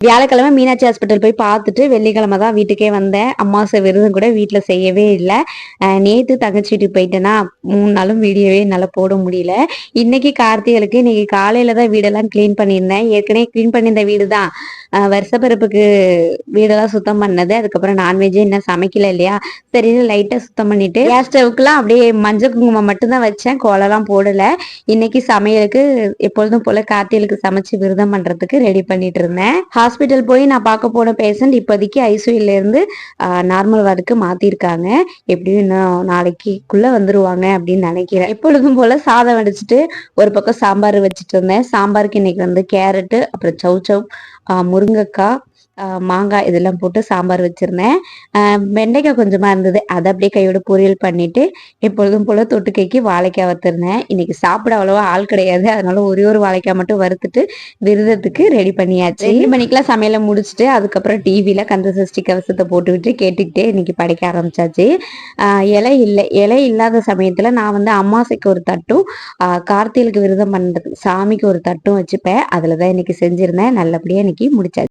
வியாழக்கிழமை மீனாட்சி ஹாஸ்பிட்டல் போய் பார்த்துட்டு வெள்ளிக்கிழமை தான் வீட்டுக்கே வந்தேன். அமாவாசை விரதம் கூட வீட்டில் செய்யவே இல்லை. நேற்று தங்கச்சி வீட்டுக்கு போயிட்டேன்னா 3 நாளும் வீடியோவே என்னால் போட முடியல. இன்னைக்கு கார்த்திகளுக்கு இன்னைக்கு காலையில தான் வீடெல்லாம் க்ளீன் பண்ணியிருந்தேன். ஏற்கனவே க்ளீன் பண்ணியிருந்த வீடு தான். வருஷப்பிறப்புக்கு வீடெல்லாம் சுத்தம் பண்ணது. அதுக்கப்புறம் நான்வெஜ்ஜே இன்னும் சமைக்கல இல்லையா, சரி லைட்டாக சுத்தம் பண்ணிட்டு கேஸ் ஸ்டவுக்குலாம் அப்படியே மஞ்சள் குங்குமம் மட்டும்தான் வச்சேன், கோலம்லாம் போடலை. இன்னைக்கு சமையலுக்கு எப்பொழுதும் போல கார்த்திகளுக்கு சமைச்சு விரதம் பண்ணுறதுக்கு ரெடி பண்ணிட்டு இருந்தேன். ஹாஸ்பிட்டல் போய் நான் பார்க்க போன பேஷண்ட் இப்போதைக்கு ஐசியூல இருந்து நார்மல் வார்டுக்கு மாத்திருக்காங்க. எப்படியும் இன்னும் நாளைக்குள்ள வந்துருவாங்க அப்படின்னு நினைக்கிறேன். எப்பொழுதும் போல சாதம் வடிச்சிட்டு ஒரு பக்கம் சாம்பார் வச்சுட்டு இருந்தேன். சாம்பாருக்கு இன்னைக்கு வந்து கேரட்டு, அப்புறம் சௌச்சௌ, முருங்கைக்காய், மாங்காய் இதெல்லாம் போட்டு சாம்பார் வச்சிருந்தேன். வெண்டைக்காய் கொஞ்சமா இருந்தது, அதை அப்படியே கையோட பொரியல் பண்ணிட்டு எப்பொழுதும் போல தொட்டுக்கைக்கு வாழைக்காய் வறுத்திருந்தேன். இன்னைக்கு சாப்பிட அவ்வளவா ஆள் கிடையாது, அதனால ஒரே ஒரு வாழைக்காய் மட்டும் வறுத்துட்டு விரதத்துக்கு ரெடி பண்ணியாச்சு. 2 மணிக்கெல்லாம் சமையலை முடிச்சுட்டு அதுக்கப்புறம் டிவியில கந்த சஷ்டி கவசத்தை போட்டுக்கிட்டு கேட்டுக்கிட்டே இன்னைக்கு படைக்க ஆரம்பிச்சாச்சு. இலை இல்லாத சமயத்துல நான் வந்து அமாவாசைக்கு ஒரு தட்டும் கார்த்திகளுக்கு விரதம் பண்றதுக்கு சாமிக்கு ஒரு தட்டும் வச்சுப்பேன். அதுலதான் இன்னைக்கு செஞ்சிருந்தேன். நல்லபடியா இன்னைக்கு முடிச்சாச்சு.